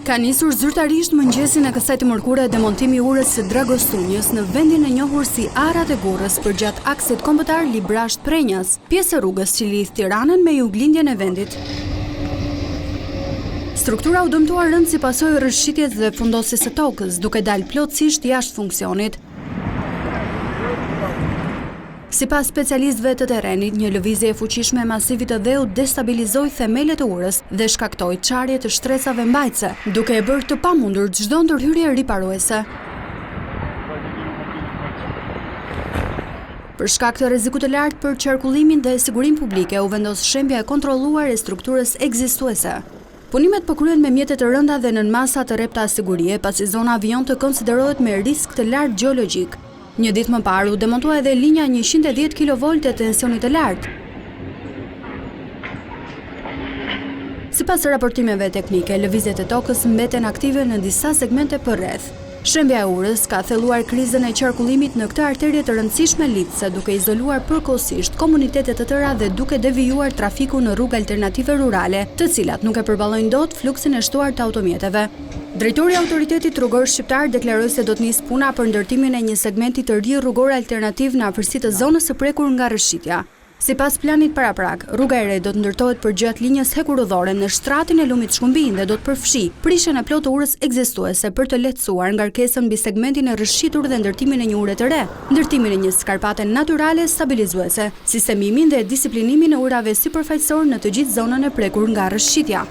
Ka nisur zyrtarisht mëngjesin e kësaj të mërkure demontimi i urës së Dragostunjës në vendin e njohur si Arat e Gorrës përgjat aksit kombëtar Librasht-Prenjas, pjesë e rrugës që lidh Tiranën me juglindjen e vendit. Struktura u dëmtuar rënd si pasojë rrëshqitjes dhe fundosjes së tokës, duke dalë plotësisht jashtë funksionit. Sipas specialistëve të terrenit, një lëvizje e fuqishme e masivit të dheut destabilizoi themelet e urës dhe shkaktoi çarje të shtresave mbajtëse, duke e bërë të pamundur çdo ndërhyrje riparuese. Për shkak të rrezikut të lartë për qarkullimin dhe sigurinë publike, u vendos shembja e kontrolluar e strukturës ekzistuese. Punimet po kryhen me mjete të rënda dhe nën masa të repta sigurie, pasi zona avion të konsiderohet me risk të lartë gjeologjik. Një ditë më parë u demontua edhe linja 110 kV e tensionit të lartë. Sipas raportimeve teknike, lëvizjet e tokës mbeten aktive në disa segmente përreth. Shembja e urës ka thelluar krizën e qarkullimit në këtë arterie të rëndësishme lidhëse, duke izoluar përkohësisht komunitetet të tëra dhe duke devijuar trafiku në rrugë alternative rurale, të cilat nuk e përballojnë dot fluksin e shtuar të automjeteve. Drejtori i Autoritetit Rrugor Shqiptar deklaroi se do të nisë puna për ndërtimin e një segmenti të ri rrugor alternativ në afërsi të zonës së prekur nga rrëshqitja. Sipas planit paraprak, rruga e re do të ndërtohet përgjatë linjës hekurudhore në shtratin e lumit Shkumbin dhe do të përfshi prishjen e plotë të urës ekzistuese për të lehtësuar ngarkesën mbi segmentin e rrëshqitur dhe ndërtimin e një ure të re, ndërtimin e një skarpate natyrale stabilizuese, sistemimin dhe disiplinimin e urave sipërfaqësor në të gjithë zonën e prekur nga rrëshqitja.